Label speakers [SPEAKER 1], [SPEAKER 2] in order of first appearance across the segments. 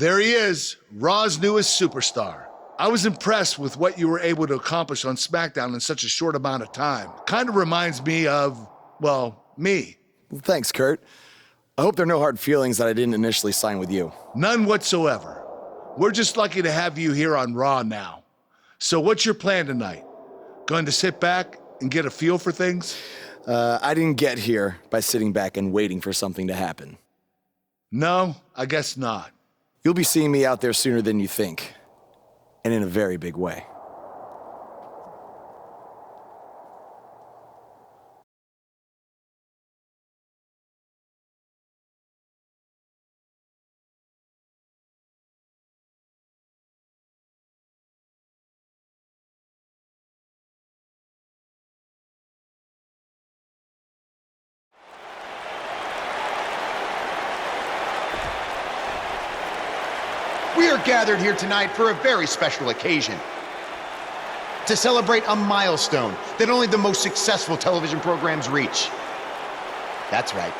[SPEAKER 1] There he is, Raw's newest superstar. I was impressed with what you were able to accomplish on SmackDown in such a short amount of time. Kind of reminds me of, well, me.
[SPEAKER 2] Well, thanks, Kurt. I hope there are no hard feelings that I didn't initially sign with you.
[SPEAKER 1] None whatsoever. We're just lucky to have you here on Raw now. So what's your plan tonight? Going to sit back and get a feel for things?
[SPEAKER 2] I didn't get here by sitting back and waiting for something to happen.
[SPEAKER 1] No, I guess not.
[SPEAKER 2] You'll be seeing me out there sooner than you think, and in a very big way.
[SPEAKER 3] We are gathered here tonight for a very special occasion. To celebrate a milestone that only the most successful television programs reach. That's right.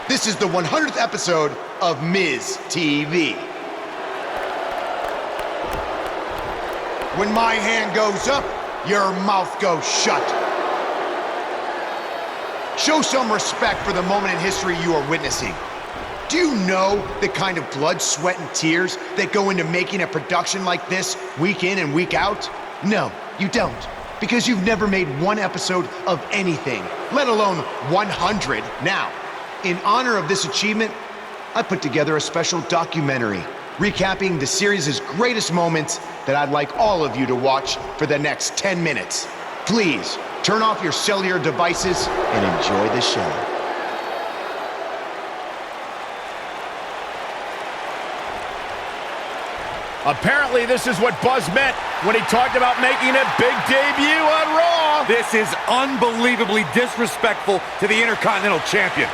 [SPEAKER 3] This is the 100th episode of Miz TV. When my hand goes up, your mouth goes shut. Show some respect for the moment in history you are witnessing. Do you know the kind of blood, sweat, and tears that go into making a production like this week in and week out? No, you don't, because you've never made one episode of anything, let alone 100. Now, in honor of this achievement, I put together a special documentary recapping the series' greatest moments that I'd like all of you to watch for the next 10 minutes. Please, turn off your cellular devices and enjoy the show.
[SPEAKER 4] Apparently, this is what Buzz meant when he talked about making a big debut on Raw.
[SPEAKER 5] This is unbelievably disrespectful to the Intercontinental Champion.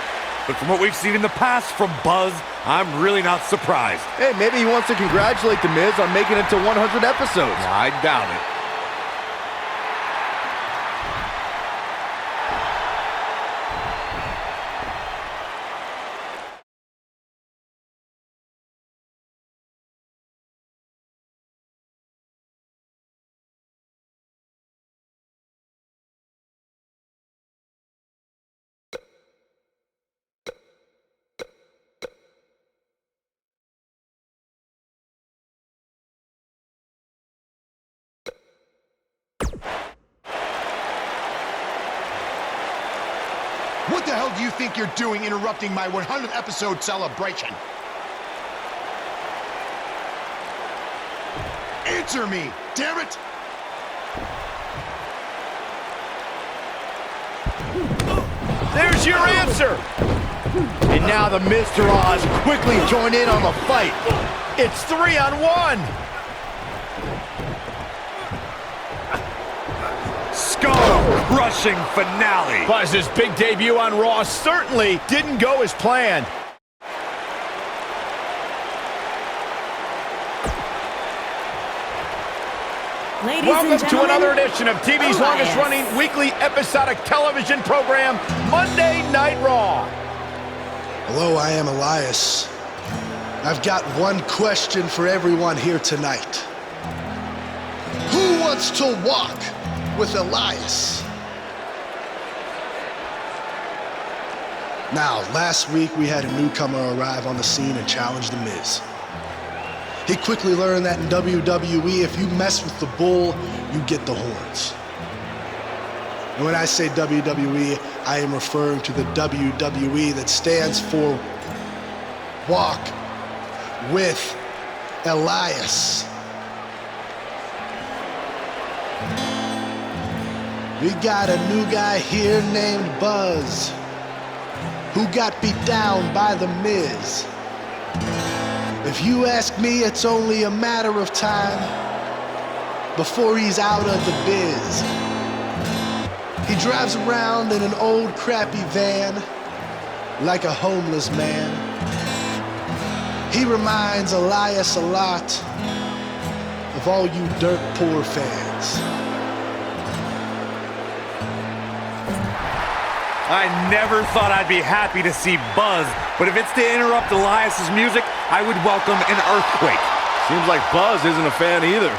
[SPEAKER 5] But from what we've seen in the past from Buzz, I'm really not surprised.
[SPEAKER 6] Hey, maybe he wants to congratulate The Miz on making it to 100 episodes.
[SPEAKER 5] I doubt it.
[SPEAKER 3] What the hell do you think you're doing interrupting my 100th episode celebration? Answer me, damn it!
[SPEAKER 4] There's your answer.
[SPEAKER 6] And now the Mr. Oz quickly joined in on the fight.
[SPEAKER 4] It's 3-on-1.
[SPEAKER 5] Skull-crushing finale.
[SPEAKER 4] Buzz's big debut on Raw certainly didn't go as planned. Welcome to another edition of TV's longest-running weekly episodic television program, Monday Night Raw.
[SPEAKER 1] Hello, I am Elias. I've got one question for everyone here tonight. Who wants to walk with Elias? Now, last week we had a newcomer arrive on the scene and challenge The Miz. He quickly learned that in WWE, if you mess with the bull, you get the horns. And when I say WWE, I am referring to the WWE that stands for Walk with Elias. We got a new guy here named Buzz, who got beat down by The Miz. If you ask me, it's only a matter of time before he's out of the biz. He drives around in an old crappy van like a homeless man. He reminds Elias a lot of all you dirt poor fans.
[SPEAKER 5] I never thought I'd be happy to see Buzz, but if it's to interrupt Elias's music, I would welcome an earthquake.
[SPEAKER 7] Seems like Buzz isn't a fan either.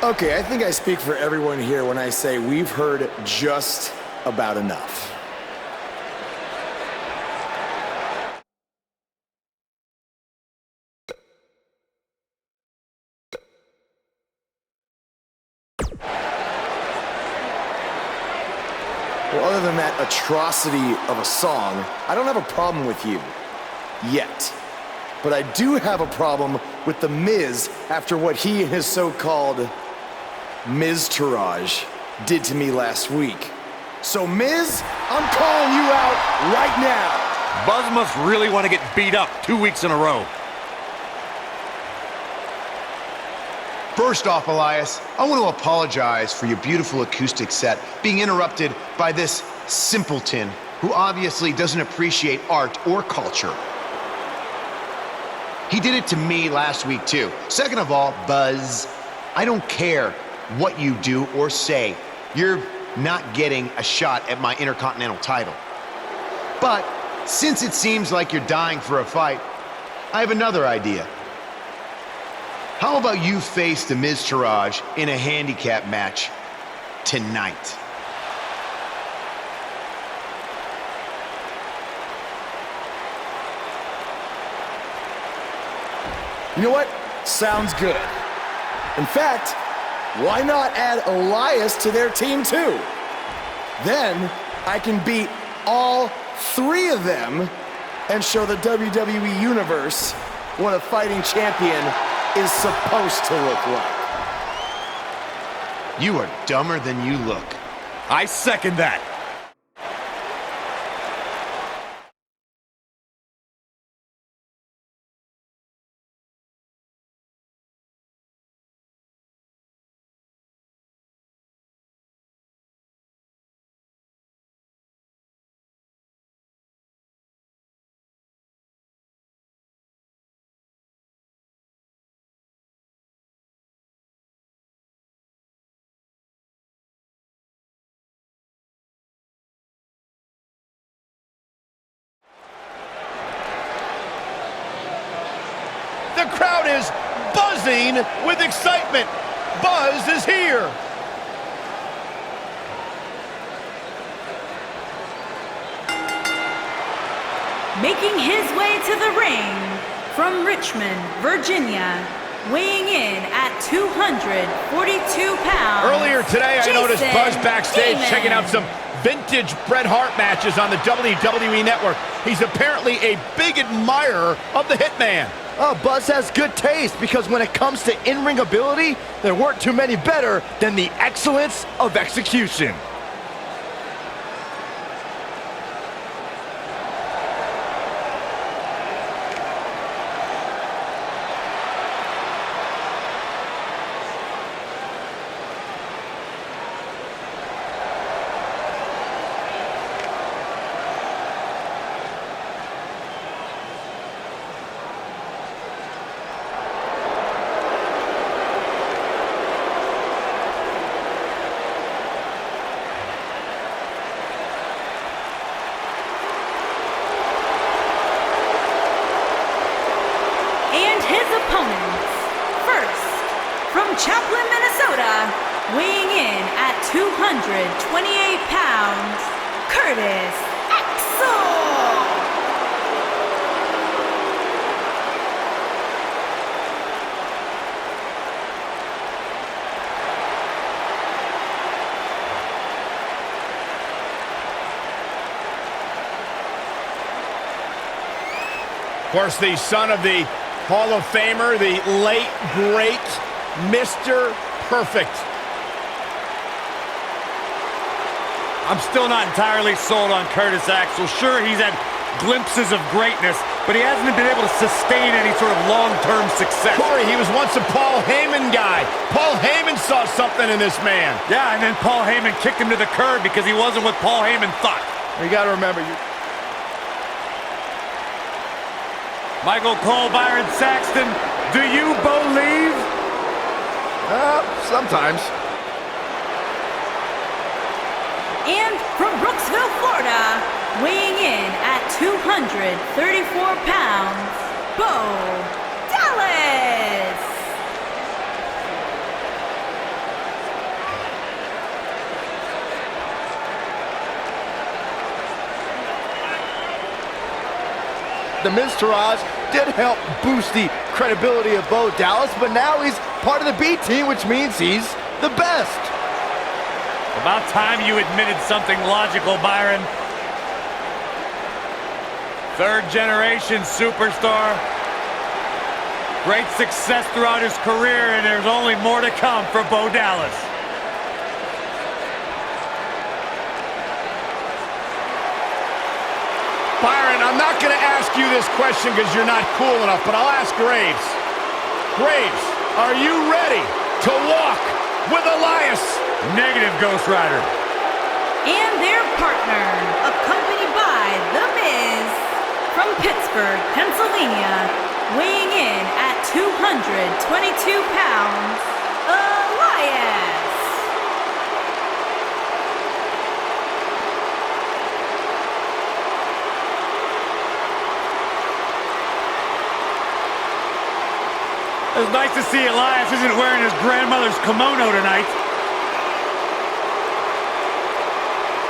[SPEAKER 2] Okay, I think I speak for everyone here when I say we've heard just about enough. Well, other than that atrocity of a song, I don't have a problem with you. Yet. But I do have a problem with The Miz after what he and his so-called Miz-tourage did to me last week. So, Miz, I'm calling you out right now.
[SPEAKER 5] Buzz must really want to get beat up 2 weeks in a row.
[SPEAKER 3] First off, Elias, I want to apologize for your beautiful acoustic set being interrupted by this simpleton who obviously doesn't appreciate art or culture. He did it to me last week, too. Second of all, Buzz, I don't care what you do or say. You're not getting a shot at my Intercontinental title. But since it seems like you're dying for a fight, I have another idea. How about you face the Miz-tourage in a handicap match tonight?
[SPEAKER 2] You know what? Sounds good. In fact, why not add Elias to their team too? Then I can beat all three of them and show the WWE Universe what a fighting champion is supposed to look like.
[SPEAKER 3] You are dumber than you look.
[SPEAKER 5] I second that.
[SPEAKER 4] The crowd is buzzing with excitement. Buzz is here.
[SPEAKER 8] Making his way to the ring from Richmond, Virginia, weighing in at 242 pounds.
[SPEAKER 4] Earlier today, I noticed Buzz backstage checking out some vintage Bret Hart matches on the WWE Network. He's apparently a big admirer of the Hitman.
[SPEAKER 6] Oh, Buzz has good taste because when it comes to in-ring ability, there weren't too many better than the excellence of execution.
[SPEAKER 8] Chaplin, Minnesota, weighing in at 228 pounds, Curtis Axel.
[SPEAKER 4] Of course, the son of the Hall of Famer, the late, great Mr. Perfect.
[SPEAKER 5] I'm still not entirely sold on Curtis Axel. Sure, he's had glimpses of greatness, but he hasn't been able to sustain any sort of long-term success.
[SPEAKER 4] Corey, he was once a Paul Heyman guy. Paul Heyman saw something in this man.
[SPEAKER 5] Yeah, and then Paul Heyman kicked him to the curb because he wasn't what Paul Heyman thought.
[SPEAKER 6] You got to remember,
[SPEAKER 5] Michael Cole, Byron Saxton, do you believe?
[SPEAKER 6] Sometimes.
[SPEAKER 8] And from Brooksville, Florida, weighing in at 234 pounds, Bo Dallas!
[SPEAKER 6] The Miz Taraj did help boost the credibility of Bo Dallas, but now he's part of the B team, which means he's the best.
[SPEAKER 5] About time you admitted something logical, Byron. Third generation superstar. Great success throughout his career, and there's only more to come for Bo Dallas.
[SPEAKER 4] Byron, I'm not going to ask you this question because you're not cool enough, but I'll ask Graves. Graves, are you ready to walk with Elias?
[SPEAKER 5] Negative, Ghost Rider.
[SPEAKER 8] And their partner, accompanied by The Miz, from Pittsburgh, Pennsylvania, weighing in at 222 pounds, Elias.
[SPEAKER 5] It's nice to see Elias isn't wearing his grandmother's kimono tonight.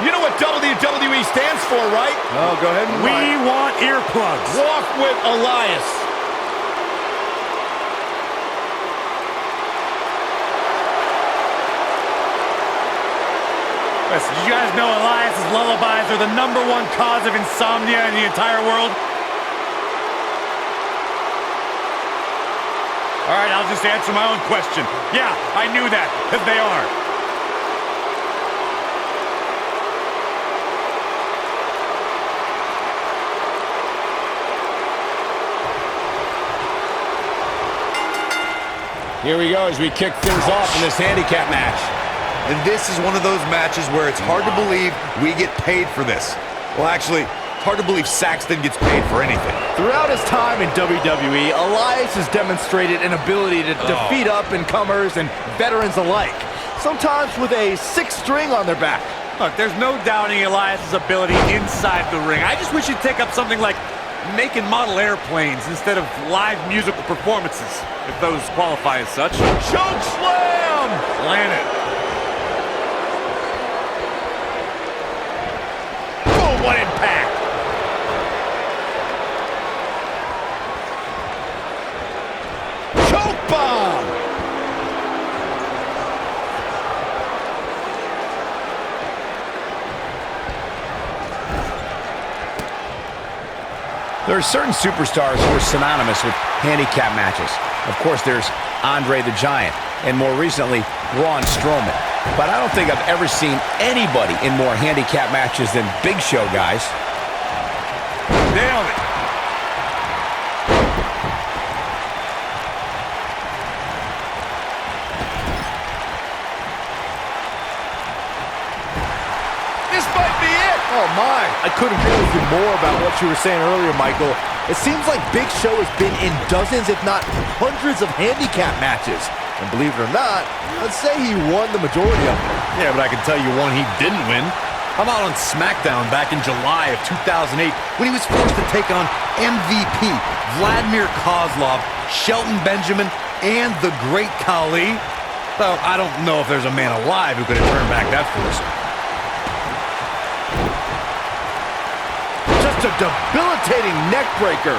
[SPEAKER 4] You know what WWE stands for, right?
[SPEAKER 6] Oh, go ahead.
[SPEAKER 5] We want earplugs.
[SPEAKER 4] Walk with Elias.
[SPEAKER 5] Listen, did you guys know Elias's lullabies are the #1 cause of insomnia in the entire world? All right, I'll just answer my own question. Yeah, I knew that, because they are.
[SPEAKER 4] Here we go as we kick things off in this handicap match.
[SPEAKER 9] And this is one of those matches where it's hard to believe we get paid for this. Well, actually, hard to believe Saxton gets paid for anything.
[SPEAKER 6] Throughout his time in WWE, Elias has demonstrated an ability to defeat up-and-comers and veterans alike, sometimes with a 6th string on their back.
[SPEAKER 5] Look, there's no doubting Elias's ability inside the ring. I just wish he'd take up something like make and model airplanes instead of live musical performances, if those qualify as such.
[SPEAKER 4] Choke slam!
[SPEAKER 5] Land it.
[SPEAKER 4] Boom, what impact! Choke bomb! There are certain superstars who are synonymous with handicap matches. Of course, there's Andre the Giant, and more recently, Braun Strowman. But I don't think I've ever seen anybody in more handicap matches than Big Show, guys.
[SPEAKER 5] Nailed it.
[SPEAKER 4] This might be it!
[SPEAKER 6] Oh my, I couldn't agree with you more about what you were saying earlier, Michael. It seems like Big Show has been in dozens, if not hundreds of handicap matches. And believe it or not, let's say he won the majority of them.
[SPEAKER 7] Yeah, but I can tell you one he didn't win. I'm out on SmackDown back in July of 2008 when he was forced to take on MVP Vladimir Kozlov, Shelton Benjamin, and the Great Khali. So I don't know if there's a man alive who could have turned back that force.
[SPEAKER 6] Just a debilitating neck breaker.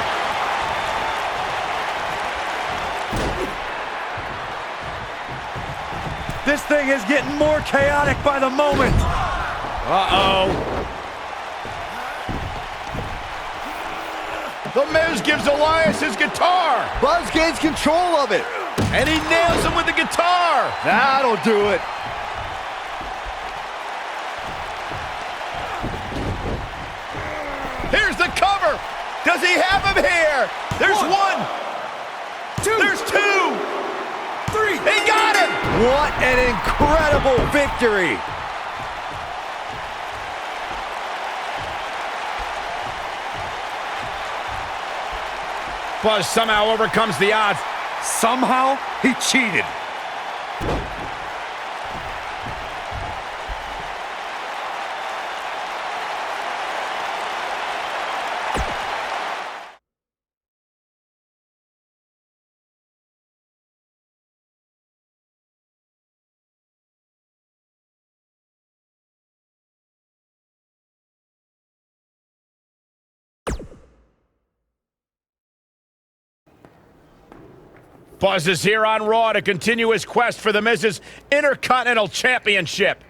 [SPEAKER 5] This thing is getting more chaotic by the moment.
[SPEAKER 4] Uh-oh. The Miz gives Elias his guitar.
[SPEAKER 6] Buzz gains control of it.
[SPEAKER 4] And he nails him with the guitar.
[SPEAKER 6] That'll do it.
[SPEAKER 4] Here's the cover. Does he have him here? There's one. There's two. Three. He got him.
[SPEAKER 6] What an incredible victory.
[SPEAKER 4] Buzz somehow overcomes the odds.
[SPEAKER 7] Somehow, he cheated.
[SPEAKER 4] Buzz is here on Raw to continue his quest for the Miz's Intercontinental Championship.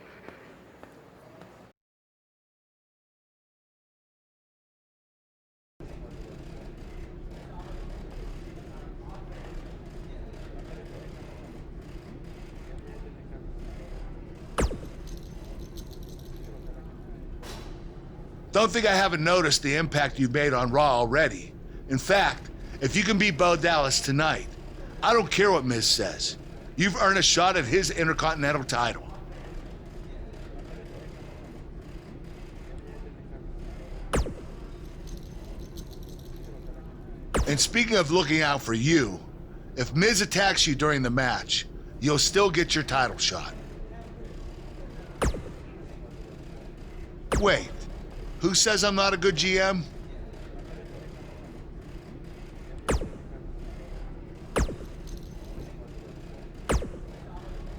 [SPEAKER 10] Don't think I haven't noticed the impact you've made on Raw already. In fact, if you can beat Bo Dallas tonight, I don't care what Miz says. You've earned a shot at his Intercontinental title. And speaking of looking out for you, if Miz attacks you during the match, you'll still get your title shot. Wait, who says I'm not a good GM?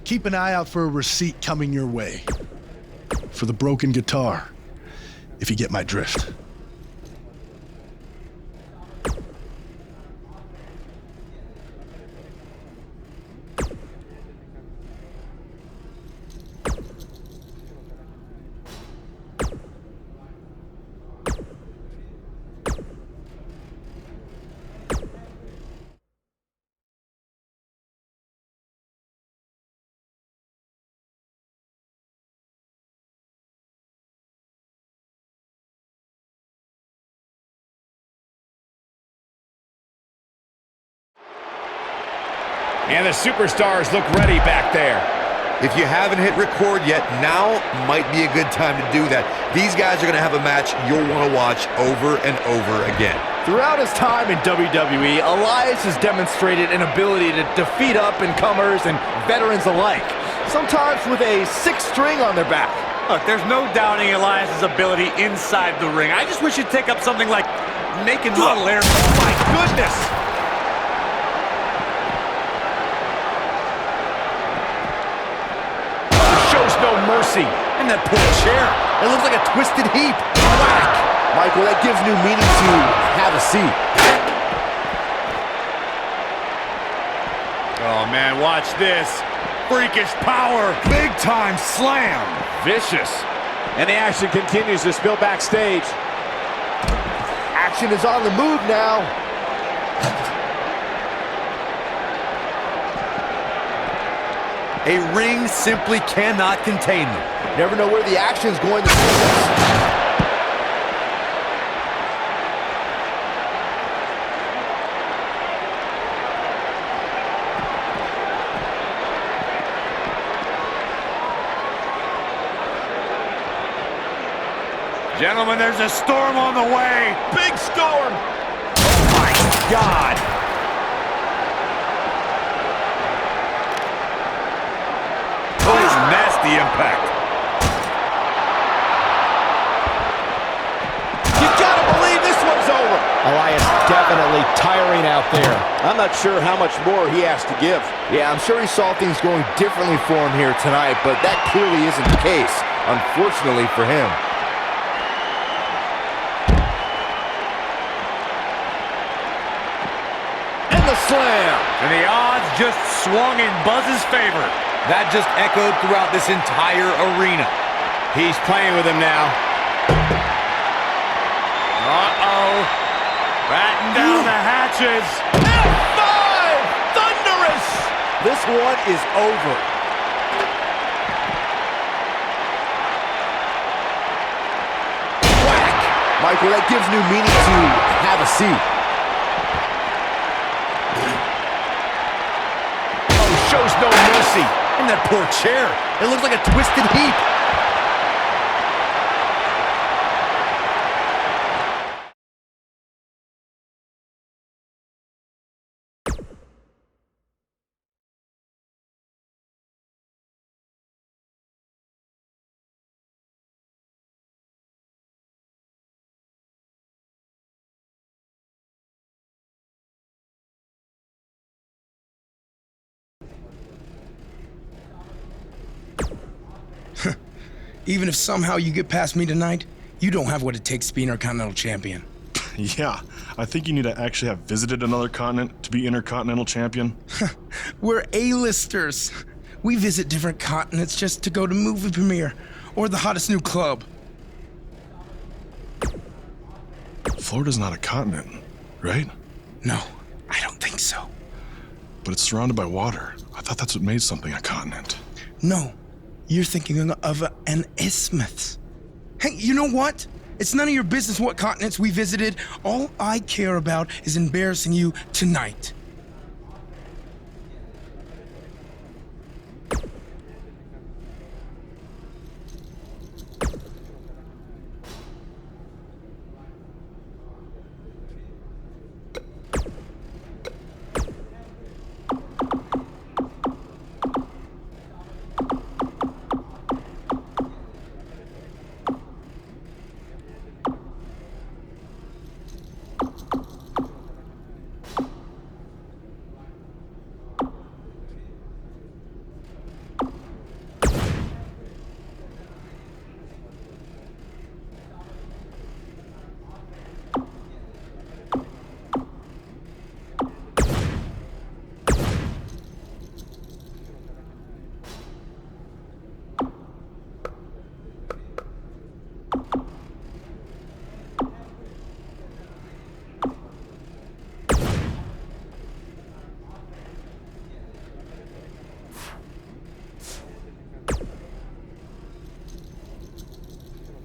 [SPEAKER 1] Keep an eye out for a receipt coming your way. For the broken guitar, if you get my drift.
[SPEAKER 4] And the superstars look ready back there.
[SPEAKER 9] If you haven't hit record yet, now might be a good time to do that. These guys are going to have a match you'll want to watch over and over again.
[SPEAKER 6] Throughout his time in WWE, Elias has demonstrated an ability to defeat up-and-comers and veterans alike, sometimes with a sixth string on their back.
[SPEAKER 5] Look, there's no doubting Elias's ability inside the ring. I just wish he'd take up something like making model air.
[SPEAKER 6] Oh my goodness!
[SPEAKER 4] Shows no mercy.
[SPEAKER 7] And that poor chair. It looks like a twisted heap.
[SPEAKER 6] Whack! Michael, that gives new meaning to have a seat.
[SPEAKER 5] Oh, man, watch this. Freakish power.
[SPEAKER 7] Big time slam.
[SPEAKER 4] Vicious. And the action continues to spill backstage.
[SPEAKER 6] Action is on the move now.
[SPEAKER 7] A ring simply cannot contain them.
[SPEAKER 6] Never know where the action's going to take us.
[SPEAKER 5] Gentlemen, there's a storm on the way.
[SPEAKER 6] Big storm!
[SPEAKER 5] Oh, my God.
[SPEAKER 7] Nasty impact.
[SPEAKER 6] You gotta believe this one's over. Elias definitely tiring out there. I'm not sure how much more he has to give. Yeah, I'm sure he saw things going differently for him here tonight, but that clearly isn't the case, unfortunately for him. And the slam.
[SPEAKER 5] And the odds just swung in Buzz's favor.
[SPEAKER 7] That just echoed throughout this entire arena.
[SPEAKER 4] He's playing with him now.
[SPEAKER 5] Uh-oh. Batten down the hatches.
[SPEAKER 6] F5! Thunderous! This one is over. Whack! Michael, that gives new meaning to have a seat.
[SPEAKER 4] Oh, shows no mercy.
[SPEAKER 7] And that poor chair. It looks like a twisted heap.
[SPEAKER 11] Even if somehow you get past me tonight, you don't have what it takes to be Intercontinental Champion.
[SPEAKER 12] Yeah, I think you need to actually have visited another continent to be Intercontinental Champion.
[SPEAKER 11] We're A-listers. We visit different continents just to go to movie premiere or the hottest new club.
[SPEAKER 12] Florida's not a continent, right?
[SPEAKER 11] No, I don't think so.
[SPEAKER 12] But it's surrounded by water. I thought that's what made something a continent.
[SPEAKER 11] No, you're thinking of an isthmus. Hey, you know what? It's none of your business what continents we visited. All I care about is embarrassing you tonight.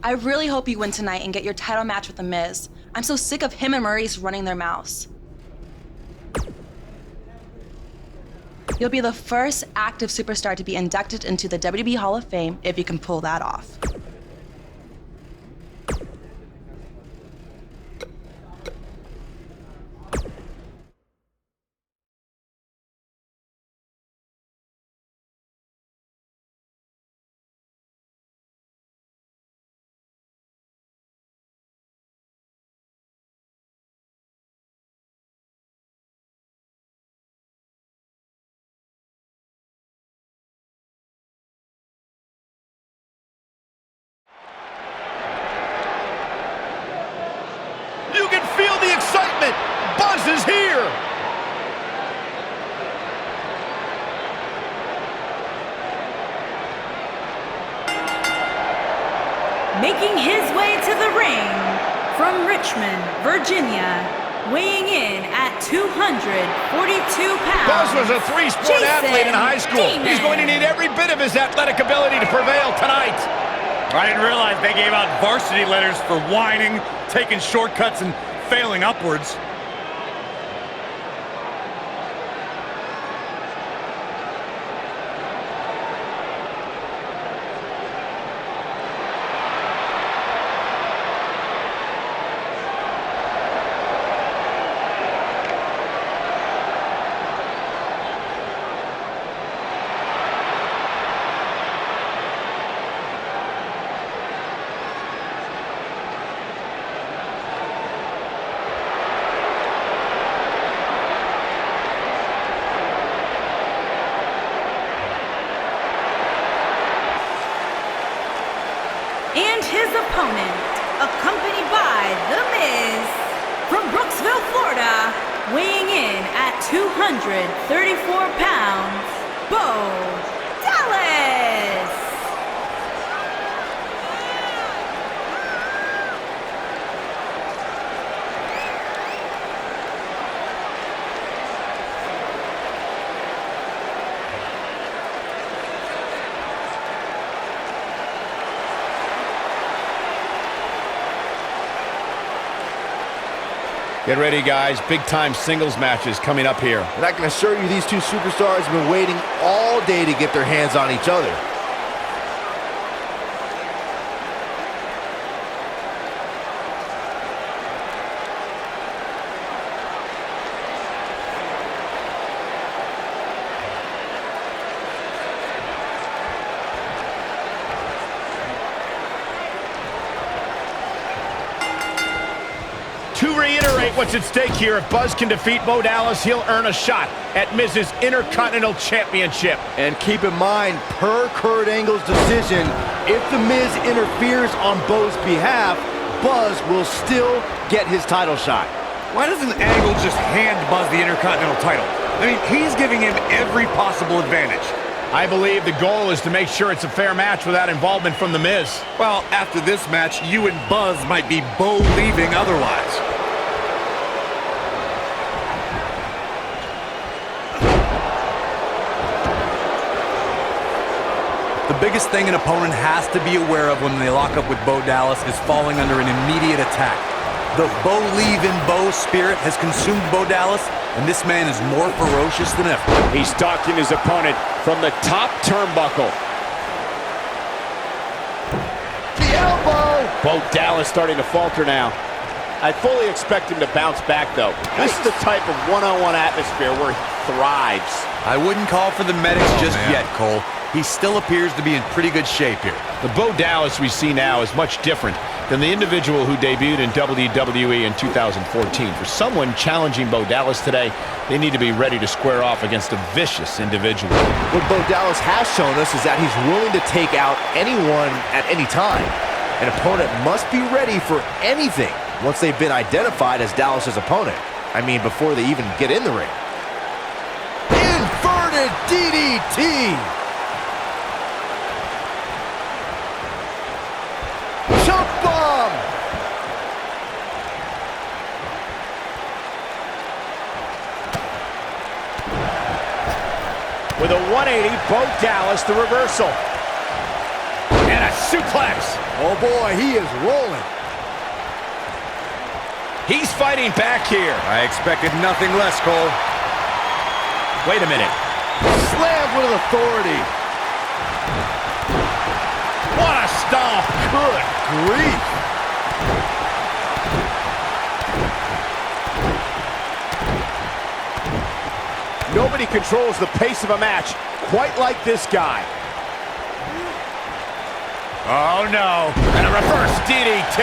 [SPEAKER 13] I really hope you win tonight and get your title match with The Miz. I'm so sick of him and Maurice running their mouths. You'll be the first active superstar to be inducted into the WWE Hall of Fame if you can pull that off.
[SPEAKER 4] You can feel the excitement. Buzz is here.
[SPEAKER 8] Making his way to the ring from Richmond, Virginia, weighing in at 242 pounds.
[SPEAKER 4] Buzz was a three-sport athlete in high school. He's going to need every bit of his athletic ability to prevail tonight.
[SPEAKER 5] I didn't realize they gave out varsity letters for whining, taking shortcuts, and failing upwards.
[SPEAKER 8] And his opponent, accompanied by The Miz, from Brooksville, Florida, weighing in at 234 pounds, Bo Dallas.
[SPEAKER 4] Get ready, guys. Big-time singles matches coming up here.
[SPEAKER 6] And I can assure you these two superstars have been waiting all day to get their hands on each other.
[SPEAKER 4] To reiterate what's at stake here, if Buzz can defeat Bo Dallas, he'll earn a shot at Miz's Intercontinental Championship.
[SPEAKER 6] And keep in mind, per Kurt Angle's decision, If The Miz interferes on Bo's behalf, Buzz will still get his title shot.
[SPEAKER 5] Why doesn't Angle just hand Buzz the Intercontinental title? I mean, he's giving him every possible advantage.
[SPEAKER 4] I believe the goal is to make sure it's a fair match without involvement from The Miz.
[SPEAKER 5] Well, after this match, you and Buzz might be Bo-leaving otherwise.
[SPEAKER 7] The biggest thing an opponent has to be aware of when they lock up with Bo Dallas is falling under an immediate attack. The Bo-leave-in-Bo spirit has consumed Bo Dallas, and this man is more ferocious than ever.
[SPEAKER 4] He's stalking his opponent from the top turnbuckle.
[SPEAKER 6] The elbow!
[SPEAKER 4] Bo Dallas starting to falter now. I fully expect him to bounce back, though. This is the type of one-on-one atmosphere where he thrives.
[SPEAKER 7] I wouldn't call for the medics just yet, Cole. He still appears to be in pretty good shape here.
[SPEAKER 4] The Bo Dallas we see now is much different than the individual who debuted in WWE in 2014. For someone challenging Bo Dallas today, they need to be ready to square off against a vicious individual.
[SPEAKER 6] What Bo Dallas has shown us is that he's willing to take out anyone at any time. An opponent must be ready for anything once they've been identified as Dallas's opponent. I mean, before they even get in the ring. Inverted DDT! Chop bomb!
[SPEAKER 4] With a 180, Bo Dallas, the reversal. And a suplex.
[SPEAKER 6] Oh boy, he is rolling.
[SPEAKER 4] He's fighting back here.
[SPEAKER 7] I expected nothing less, Cole.
[SPEAKER 4] Wait a minute.
[SPEAKER 6] Slammed with authority.
[SPEAKER 4] What a stomp.
[SPEAKER 6] Good grief. Nobody controls the pace of a match quite like this guy.
[SPEAKER 4] Oh, no. And a reverse DDT.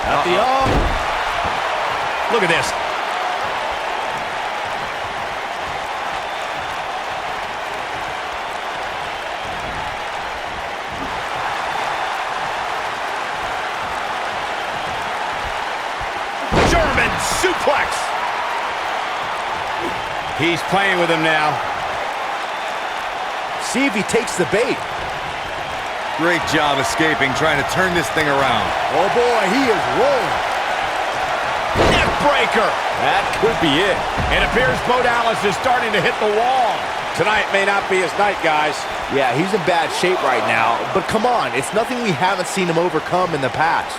[SPEAKER 4] At the arm. Look at this. German suplex. He's playing with him now.
[SPEAKER 6] See if he takes the bait.
[SPEAKER 7] Great job escaping, trying to turn this thing around.
[SPEAKER 6] Oh boy, he is rolling.
[SPEAKER 4] Neck breaker. That could be it. It appears Bo Dallas is starting to hit the wall. Tonight may not be his night, guys.
[SPEAKER 6] Yeah, he's in bad shape right now. But come on, it's nothing we haven't seen him overcome in the past.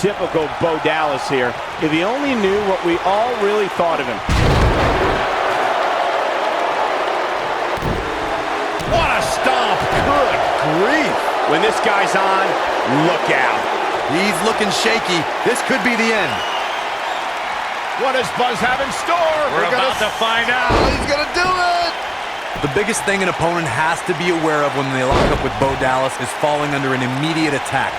[SPEAKER 4] Typical Bo Dallas here. If he only knew what we all really thought of him. What a stomp! Good grief! When this guy's on, look out.
[SPEAKER 7] He's looking shaky. This could be the end.
[SPEAKER 4] What does Buzz have in store? We're about to find out.
[SPEAKER 6] Oh, he's gonna do it!
[SPEAKER 7] The biggest thing an opponent has to be aware of when they lock up with Bo Dallas is falling under an immediate attack.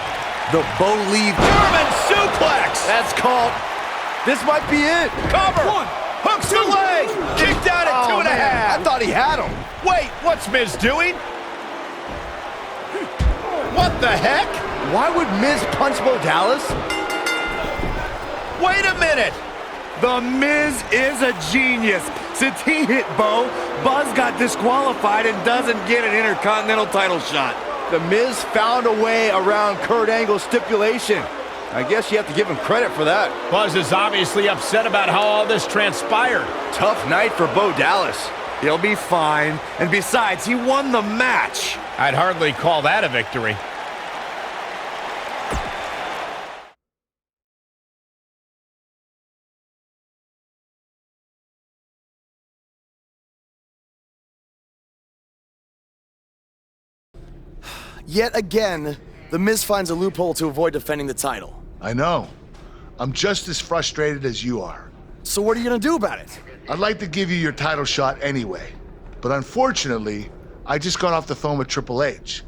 [SPEAKER 7] The Bo-leave
[SPEAKER 4] German suplex!
[SPEAKER 6] That's called. This might be it.
[SPEAKER 4] Cover! One, hooks the leg! Kicked out at 2.5.
[SPEAKER 6] I thought he had him.
[SPEAKER 4] Wait, what's Miz doing? What the heck?
[SPEAKER 6] Why would Miz punch Bo Dallas?
[SPEAKER 5] Wait a minute! The Miz is a genius. Since he hit Bo, Buzz got disqualified and doesn't get an Intercontinental title shot.
[SPEAKER 6] The Miz found a way around Kurt Angle's stipulation. I guess you have to give him credit for that.
[SPEAKER 4] Buzz is obviously upset about how all this transpired.
[SPEAKER 6] Tough night for Bo Dallas.
[SPEAKER 5] He'll be fine. And besides, he won the match.
[SPEAKER 4] I'd hardly call that a victory.
[SPEAKER 2] Yet again, The Miz finds a loophole to avoid defending the title.
[SPEAKER 10] I know. I'm just as frustrated as you are.
[SPEAKER 2] So what are you gonna do about it?
[SPEAKER 10] I'd like to give you your title shot anyway, but unfortunately, I just got off the phone with Triple H,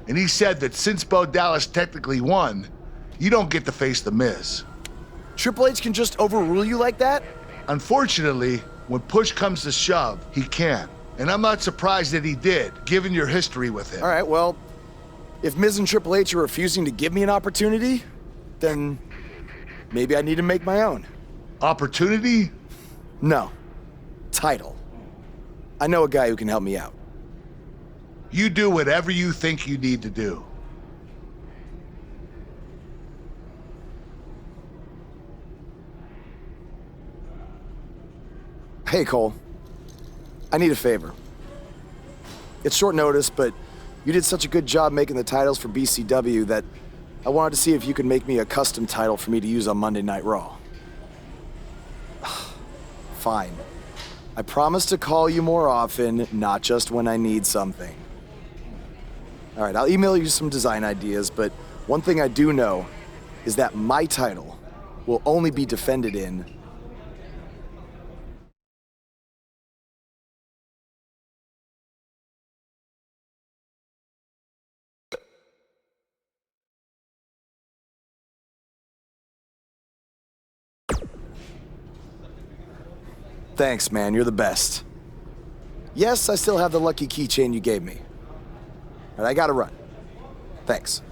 [SPEAKER 10] and he said that since Bo Dallas technically won, you don't get to face The Miz.
[SPEAKER 2] Triple H can just overrule you like that?
[SPEAKER 10] Unfortunately, when push comes to shove, he can. And I'm not surprised that he did, given your history with him.
[SPEAKER 2] All right, well, if Miz and Triple H are refusing to give me an opportunity, then maybe I need to make my own.
[SPEAKER 10] Opportunity?
[SPEAKER 2] No. Title. I know a guy who can help me out.
[SPEAKER 10] You do whatever you think you need to do.
[SPEAKER 2] Hey, Cole. I need a favor. It's short notice, but you did such a good job making the titles for BCW that I wanted to see if you could make me a custom title for me to use on Monday Night Raw. Fine. I promise to call you more often, not just when I need something. All right, I'll email you some design ideas, but one thing I do know is that my title will only be defended in Thanks, man. You're the best. Yes, I still have the lucky keychain you gave me. But I gotta run. Thanks.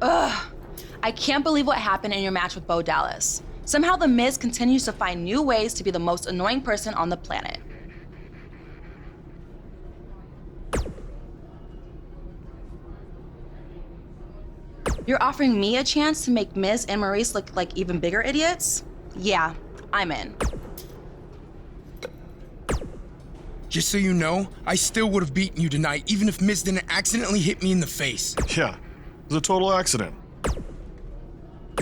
[SPEAKER 13] Ugh. I can't believe what happened in your match with Bo Dallas. Somehow The Miz continues to find new ways to be the most annoying person on the planet. You're offering me a chance to make Miz and Maurice look like even bigger idiots? Yeah, I'm in.
[SPEAKER 11] Just so you know, I still would have beaten you tonight, even if Miz didn't accidentally hit me in the face.
[SPEAKER 12] Yeah, it was a total accident.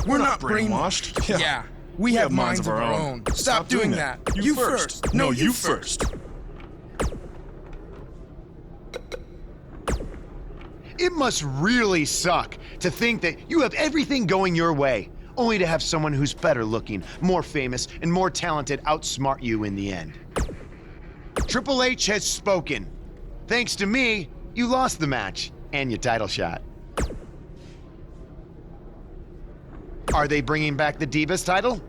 [SPEAKER 11] We're not
[SPEAKER 12] brainwashed.
[SPEAKER 11] Yeah, we have minds of our own. Stop doing that. You first.
[SPEAKER 12] No, you first.
[SPEAKER 3] It must really suck to think that you have everything going your way, only to have someone who's better looking, more famous, and more talented outsmart you in the end. Triple H has spoken. Thanks to me, you lost the match and your title shot. Are they bringing back the Divas title?